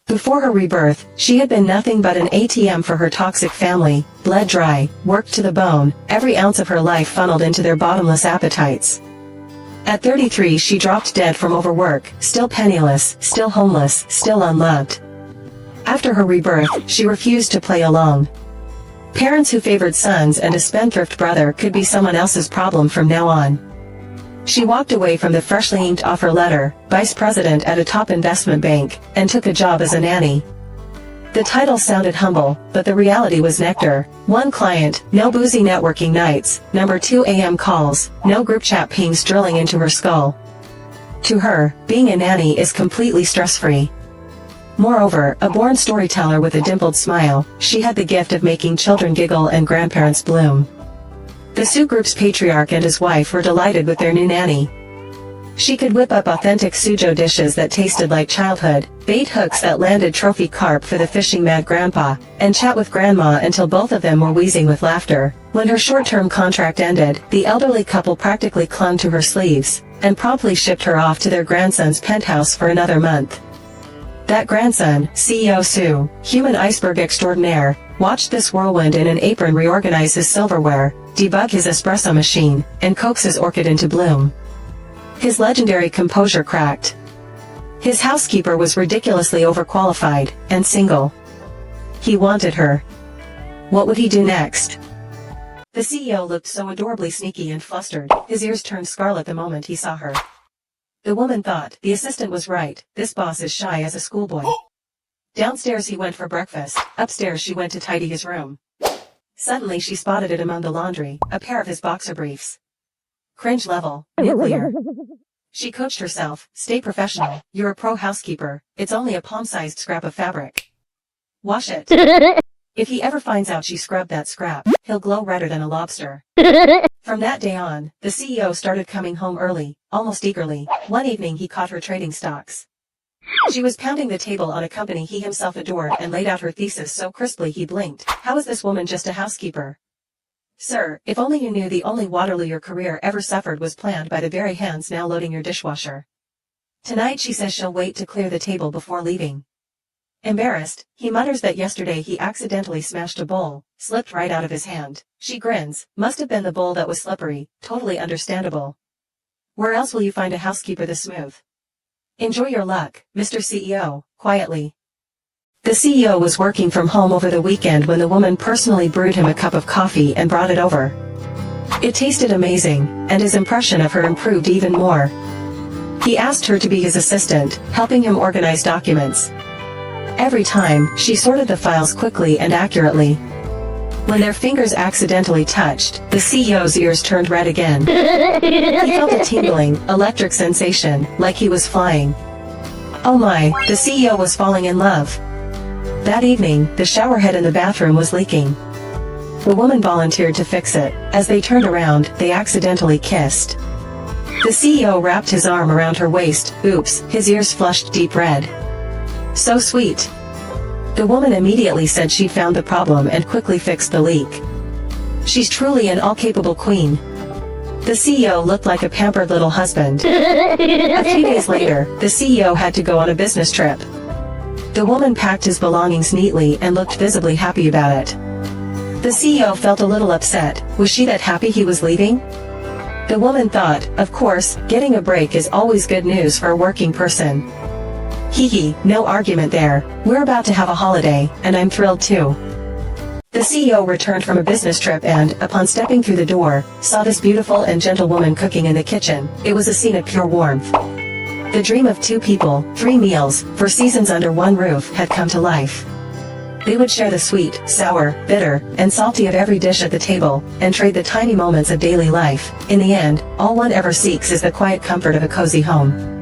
Before her rebirth, she had been nothing but an ATM for her toxic family, bled dry, worked to the bone, every ounce of her life funneled into their bottomless appetites. At 33 she dropped dead from overwork, still penniless, still homeless, still unloved. After her rebirth, she refused to play along. Parents who favored sons and a spendthrift brother could be someone else's problem from now on. She walked away from the freshly inked offer letter, vice president at a top investment bank, and took a job as a nanny. The title sounded humble, but the reality was nectar. 1 client, no boozy networking nights, number 2 AM calls, no group chat pings drilling into her skull. To her, being a nanny is completely stress-free. Moreover, a born storyteller with a dimpled smile, she had the gift of making children giggle and grandparents bloom. The Sioux group's patriarch and his wife were delighted with their new nanny. She could whip up authentic Suzhou dishes that tasted like childhood, bait hooks that landed trophy carp for the fishing-mad grandpa, and chat with grandma until both of them were wheezing with laughter. When her short-term contract ended, the elderly couple practically clung to her sleeves, and promptly shipped her off to their grandson's penthouse for another month. That grandson, CEO Sue, human iceberg extraordinaire, watched this whirlwind in an apron reorganize his silverware, debug his espresso machine, and coax his orchid into bloom. His legendary composure cracked. His housekeeper was ridiculously overqualified, and single. He wanted her. What would he do next? The CEO looked so adorably sneaky and flustered, his ears turned scarlet the moment he saw her. The woman thought, the assistant was right, this boss is shy as a schoolboy. Downstairs he went for breakfast, upstairs she went to tidy his room. Suddenly she spotted it among the laundry, a pair of his boxer briefs. Cringe level, nuclear. She coached herself, stay professional, you're a pro housekeeper, it's only a palm-sized scrap of fabric. Wash it. If he ever finds out she scrubbed that scrap, he'll glow redder than a lobster. From that day on, the CEO started coming home early, almost eagerly. One evening he caught her trading stocks. She was pounding the table on a company he himself adored and laid out her thesis so crisply he blinked. How is this woman just a housekeeper? Sir, if only you knew the only Waterloo your career ever suffered was planned by the very hands now loading your dishwasher. Tonight she says she'll wait to clear the table before leaving. Embarrassed, he mutters that yesterday he accidentally smashed a bowl, slipped right out of his hand. She grins, must have been the bowl that was slippery, totally understandable. Where else will you find a housekeeper this smooth? Enjoy your luck, Mr. CEO, quietly. The CEO was working from home over the weekend when the woman personally brewed him a cup of coffee and brought it over. It tasted amazing, and his impression of her improved even more. He asked her to be his assistant, helping him organize documents. Every time, she sorted the files quickly and accurately. When their fingers accidentally touched, the CEO's ears turned red again. He felt a tingling, electric sensation, like he was flying. Oh my, the CEO was falling in love. That evening, the shower head in the bathroom was leaking. The woman volunteered to fix it. As they turned around, they accidentally kissed. The CEO wrapped his arm around her waist. Oops, his ears flushed deep red. So sweet. The woman immediately said she'd found the problem and quickly fixed the leak. She's truly an all-capable queen. The CEO looked like a pampered little husband. A few days later, the CEO had to go on a business trip. The woman packed his belongings neatly and looked visibly happy about it. The CEO felt a little upset. Was she that happy he was leaving? The woman thought, of course, getting a break is always good news for a working person. Hee, no argument there. We're about to have a holiday, and I'm thrilled too. The CEO returned from a business trip and, upon stepping through the door, saw this beautiful and gentle woman cooking in the kitchen. It was a scene of pure warmth. The dream of 2 people, 3 meals, for seasons under one roof had come to life. They would share the sweet, sour, bitter, and salty of every dish at the table, and trade the tiny moments of daily life. In the end, all one ever seeks is the quiet comfort of a cozy home.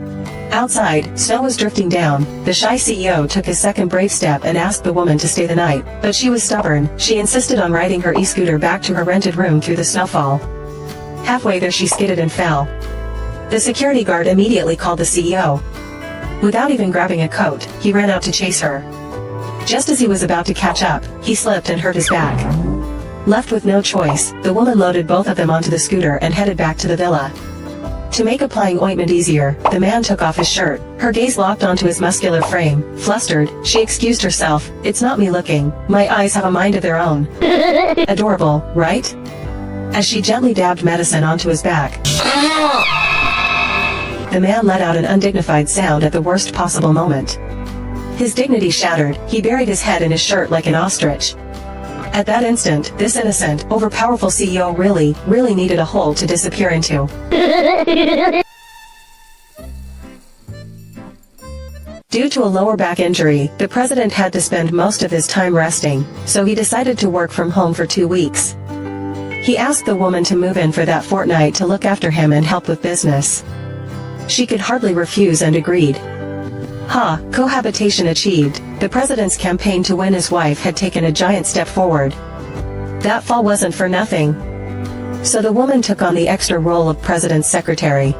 Outside, snow was drifting down. The shy CEO took his second brave step and asked the woman to stay the night, but she was stubborn. She insisted on riding her e-scooter back to her rented room through the snowfall. Halfway there she skidded and fell. The security guard immediately called the CEO. Without even grabbing a coat, he ran out to chase her. Just as he was about to catch up, he slipped and hurt his back. Left with no choice, the woman loaded both of them onto the scooter and headed back to the villa. To make applying ointment easier, the man took off his shirt. Her gaze locked onto his muscular frame. Flustered, she excused herself. "It's not me looking. My eyes have a mind of their own." Adorable, right? As she gently dabbed medicine onto his back. The man let out an undignified sound at the worst possible moment. His dignity shattered, he buried his head in his shirt like an ostrich. At that instant, this innocent, overpowerful CEO really needed a hole to disappear into. Due to a lower back injury, the president had to spend most of his time resting, so he decided to work from home for 2 weeks. He asked the woman to move in for that fortnight to look after him and help with business. She could hardly refuse and agreed. Cohabitation achieved. The president's campaign to win his wife had taken a giant step forward. That fall wasn't for nothing. So the woman took on the extra role of president's secretary.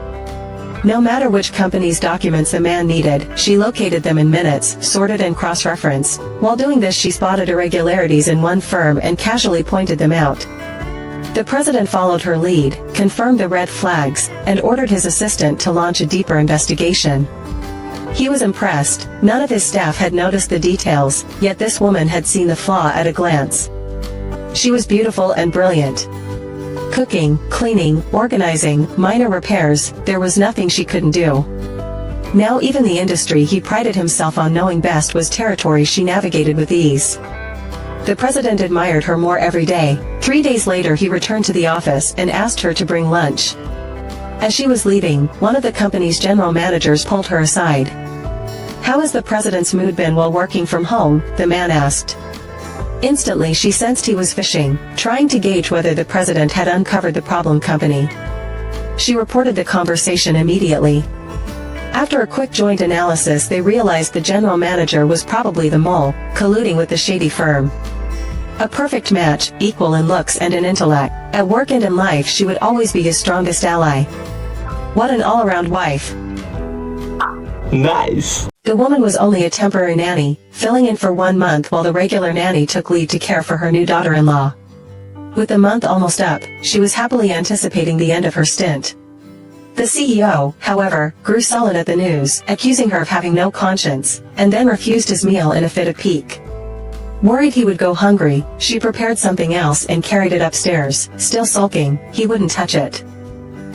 No matter which company's documents the man needed, she located them in minutes, sorted and cross-referenced. While doing this, she spotted irregularities in one firm and casually pointed them out. The president followed her lead, confirmed the red flags, and ordered his assistant to launch a deeper investigation. He was impressed. None of his staff had noticed the details, yet this woman had seen the flaw at a glance. She was beautiful and brilliant. Cooking, cleaning, organizing, minor repairs, there was nothing she couldn't do. Now even the industry he prided himself on knowing best was territory she navigated with ease. The president admired her more every day. 3 days later he returned to the office and asked her to bring lunch. As she was leaving, one of the company's general managers pulled her aside. "How has the president's mood been while working from home?" the man asked. Instantly she sensed he was fishing, trying to gauge whether the president had uncovered the problem company. She reported the conversation immediately. After a quick joint analysis, they realized the general manager was probably the mole, colluding with the shady firm. A perfect match, equal in looks and in intellect. At work and in life she would always be his strongest ally. What an all-around wife. Nice. The woman was only a temporary nanny, filling in for 1 month while the regular nanny took leave to care for her new daughter-in-law. With the month almost up, she was happily anticipating the end of her stint. The CEO, however, grew sullen at the news, accusing her of having no conscience, and then refused his meal in a fit of pique. Worried he would go hungry, she prepared something else and carried it upstairs. Still sulking, he wouldn't touch it.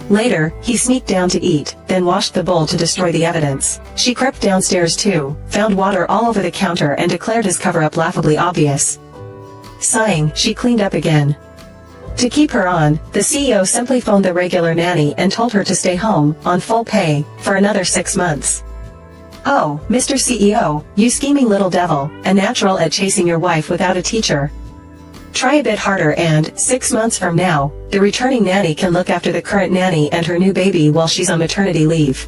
Later, he sneaked down to eat, then washed the bowl to destroy the evidence. She crept downstairs too, found water all over the counter and declared his cover-up laughably obvious. Sighing, she cleaned up again. To keep her on, the CEO simply phoned the regular nanny and told her to stay home, on full pay, for another 6 months. "Oh, Mr. CEO, you scheming little devil, a natural at chasing your wife without a teacher. Try a bit harder and, 6 months from now, the returning nanny can look after the current nanny and her new baby while she's on maternity leave."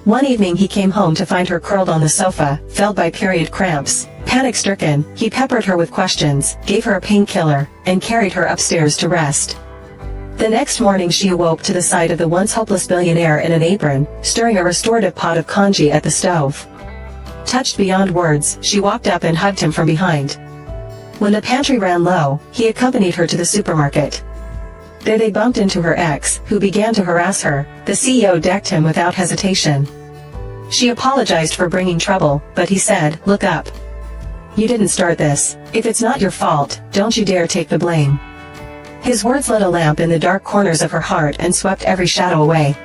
One evening he came home to find her curled on the sofa, felled by period cramps. Panic-stricken, he peppered her with questions, gave her a painkiller, and carried her upstairs to rest. The next morning she awoke to the sight of the once hopeless billionaire in an apron, stirring a restorative pot of congee at the stove. Touched beyond words, she walked up and hugged him from behind. When the pantry ran low, he accompanied her to the supermarket. There they bumped into her ex, who began to harass her. The CEO decked him without hesitation. She apologized for bringing trouble, but he said, "Look up. You didn't start this. If it's not your fault, don't you dare take the blame." His words lit a lamp in the dark corners of her heart and swept every shadow away.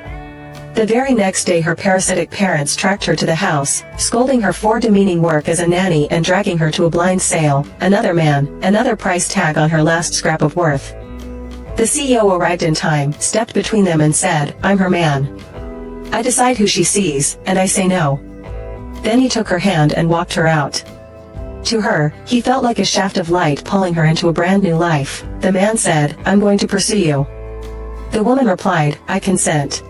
The very next day her parasitic parents tracked her to the house, scolding her for demeaning work as a nanny and dragging her to a blind sale. Another man, another price tag on her last scrap of worth. The CEO arrived in time, stepped between them and said, "I'm her man. I decide who she sees, and I say no." Then he took her hand and walked her out. To her, he felt like a shaft of light pulling her into a brand new life. The man said, "I'm going to pursue you." The woman replied, "I consent."